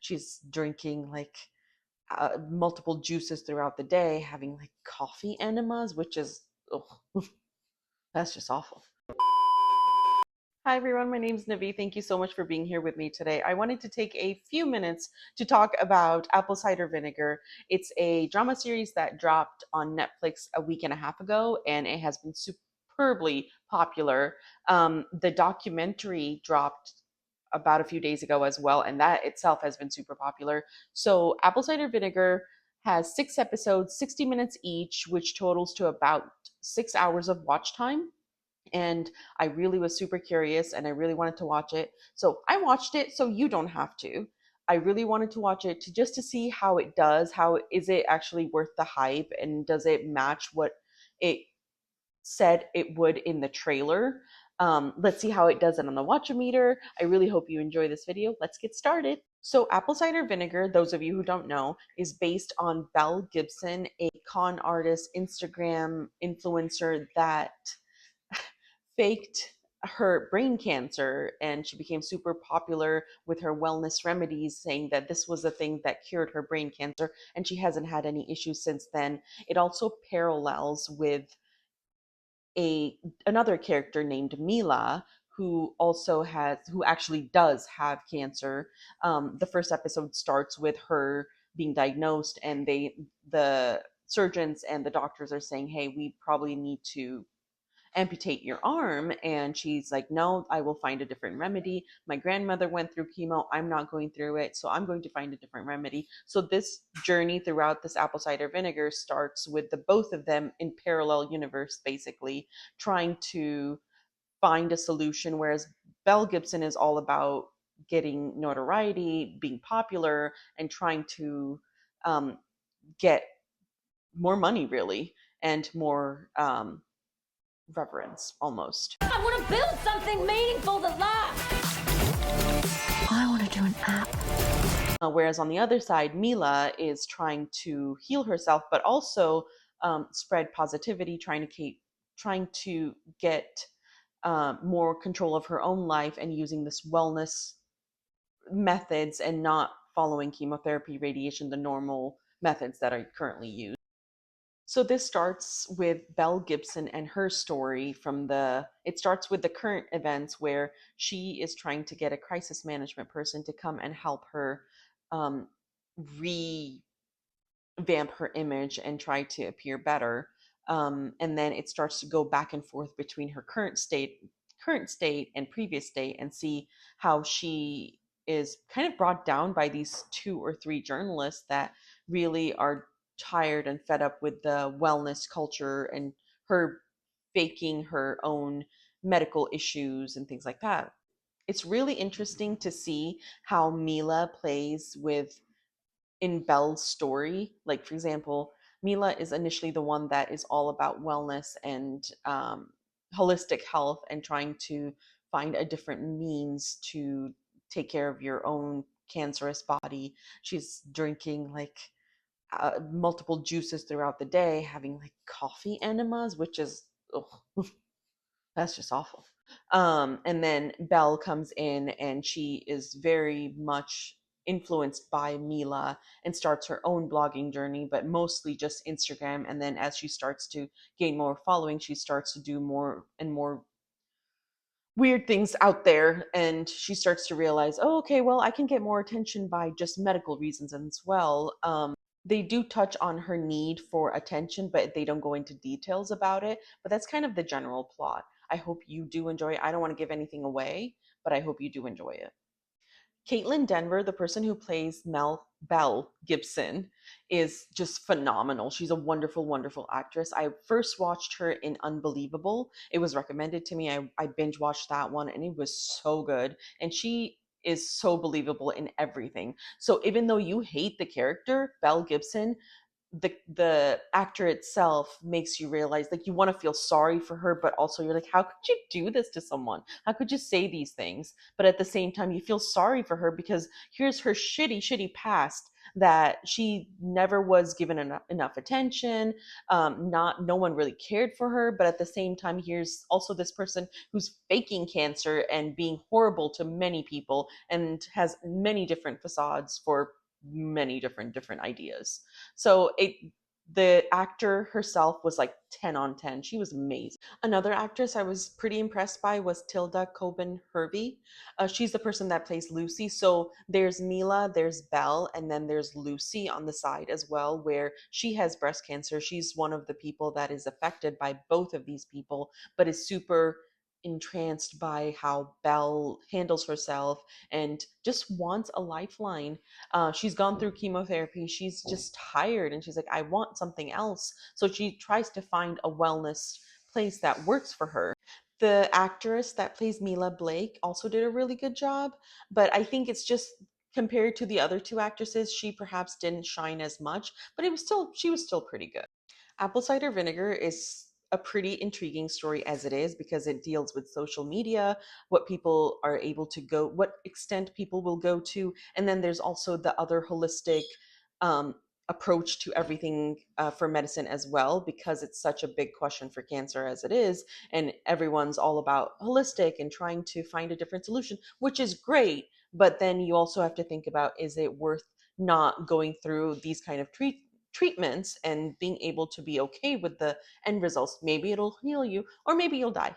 she's drinking like multiple juices throughout the day, having like coffee enemas, which is, ugh, that's just awful. Hi everyone, my name is Navi. Thank you so much for being here with me today. I wanted to take a few minutes to talk about Apple Cider Vinegar. It's a drama series that dropped on Netflix a week and a half ago, and it has been superbly popular. The documentary dropped about a few days ago as well, and that itself has been super popular. So, Apple Cider Vinegar has 6 episodes, 60 minutes each, which totals to about 6 hours of watch time. And I really was super curious and I really wanted to watch it. So I watched it so you don't have to. I really wanted to watch it just to see how it does. How is it actually worth the hype, and does it match what it said it would in the trailer? Let's see how it does it on the watchometer. I really hope you enjoy this video. Let's get started. So Apple Cider Vinegar, those of you who don't know, is based on Belle Gibson, a con artist, Instagram influencer that faked her brain cancer, and she became super popular with her wellness remedies, saying that this was a thing that cured her brain cancer, and she hasn't had any issues since then. It also parallels with a another character named Mila, who actually does have cancer. The first episode starts with her being diagnosed, and the surgeons and the doctors are saying, hey, we probably need to amputate your arm. And she's like, no, I will find a different remedy. My grandmother went through chemo, I'm not going through it, so I'm going to find a different remedy. So this journey throughout this Apple Cider Vinegar starts with the both of them in parallel universe, basically trying to find a solution, whereas Belle Gibson is all about getting notoriety, being popular, and trying to um, get more money, really, and more reverence almost. I want to build something meaningful that lasts. I want to do an app. Whereas on the other side, Mila is trying to heal herself, but also spread positivity, trying to get more control of her own life and using this wellness methods and not following chemotherapy, radiation, the normal methods that are currently used. So this starts with Belle Gibson and her story it starts with the current events where she is trying to get a crisis management person to come and help her um, revamp her image and try to appear better. And then it starts to go back and forth between her current state and previous state, and see how she is kind of brought down by these 2 or 3 journalists that really are tired and fed up with the wellness culture and her faking her own medical issues and things like that. It's really interesting to see how Mila plays with in Belle's story. Like, for example, Mila is initially the one that is all about wellness and holistic health and trying to find a different means to take care of your own cancerous body. She's drinking like multiple juices throughout the day, having like coffee enemas, which is, ugh, that's just awful. And then Belle comes in and she is very much influenced by Mila and starts her own blogging journey, but mostly just Instagram. And then as she starts to gain more following, she starts to do more and more weird things out there. And she starts to realize, oh, okay, well, I can get more attention by just medical reasons as well. They do touch on her need for attention, but they don't go into details about it. But that's kind of the general plot. I hope you do enjoy it. I don't want to give anything away, but I hope you do enjoy it. Caitlin Denver, the person who plays Belle Gibson, is just phenomenal. She's a wonderful, wonderful actress. I first watched her in Unbelievable. It was recommended to me. I binge watched that one, and it was so good. And she is so believable in everything. So even though you hate the character, Belle Gibson, the actor itself makes you realize, like, you want to feel sorry for her, but also you're like, how could you do this to someone? How could you say these things? But at the same time, you feel sorry for her because here's her shitty past, that she never was given enough attention. Not no one really cared for her, but at the same time, here's also this person who's faking cancer and being horrible to many people and has many different facades for many different ideas. So it the actor herself was like 10 on 10. She was amazing. Another actress I was pretty impressed by was Tilda Coben Hervey. She's the person that plays Lucy. So there's Mila, there's Belle, and then there's Lucy on the side as well, where she has breast cancer. She's one of the people that is affected by both of these people, but is super entranced by how Belle handles herself and just wants a lifeline. She's gone through chemotherapy. She's just tired and she's like, I want something else. So she tries to find a wellness place that works for her. The actress that plays Mila Blake also did a really good job, but I think it's just compared to the other two actresses, she perhaps didn't shine as much, but she was still pretty good. Apple Cider Vinegar is a pretty intriguing story as it is because it deals with social media, what people are able to go, what extent people will go to, and then there's also the other holistic um, approach to everything for medicine as well, because it's such a big question for cancer as it is, and everyone's all about holistic and trying to find a different solution, which is great. But then you also have to think about, is it worth not going through these kind of treatments and being able to be okay with the end results? Maybe it'll heal you, or maybe you'll die.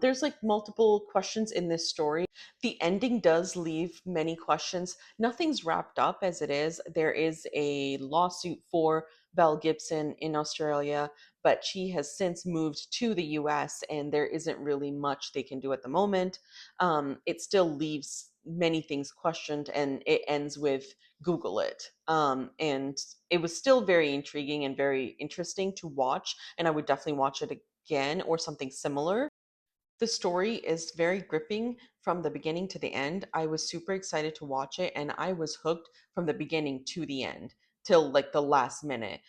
There's like multiple questions in this story. The ending does leave many questions. Nothing's wrapped up as it is. There is a lawsuit for Belle Gibson in Australia, but she has since moved to the US and there isn't really much they can do at the moment. It still leaves many things questioned and it ends with Google it. And it was still very intriguing and very interesting to watch. And I would definitely watch it again or something similar. The story is very gripping from the beginning to the end. I was super excited to watch it and I was hooked from the beginning to the end till like the last minute.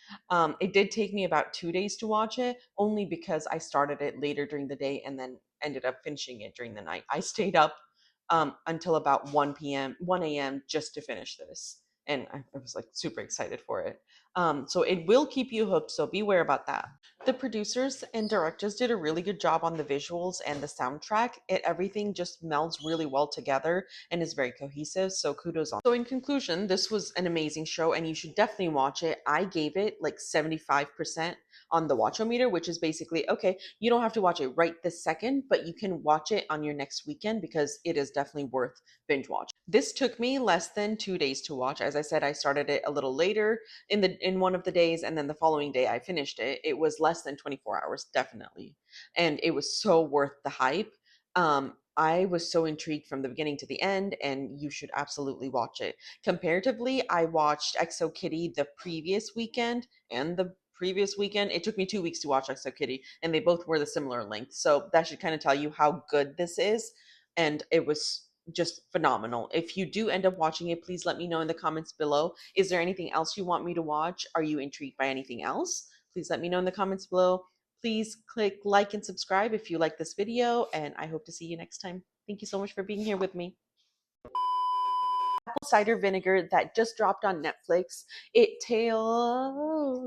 It did take me about 2 days to watch it, only because I started it later during the day and then ended up finishing it during the night. I stayed up until about 1 p.m., 1 a.m. just to finish this. And I was like super excited for it. So it will keep you hooked, so beware about that. The producers and directors did a really good job on the visuals and the soundtrack. Everything just melds really well together and is very cohesive. So kudos on. So in conclusion, this was an amazing show and you should definitely watch it. I gave it like 75% on the watchometer, which is basically okay, you don't have to watch it right this second, but you can watch it on your next weekend because it is definitely worth binge watch. This took me less than 2 days to watch. As I said, I started it a little later in one of the days, and then the following day I finished it. It was less than 24 hours, definitely, and it was so worth the hype. I was so intrigued from the beginning to the end, and you should absolutely watch it. Comparatively, I watched Exo Kitty the previous weekend and the previous weekend. It took me 2 weeks to watch Exo Kitty, and they both were the similar length. So that should kind of tell you how good this is. And it was just phenomenal. If you do end up watching it, please let me know in the comments below. Is there anything else you want me to watch? Are you intrigued by anything else? Please let me know in the comments below. Please click like and subscribe if you like this video, and I hope to see you next time. Thank you so much for being here with me. Apple cider vinegar that just dropped on Netflix. It tail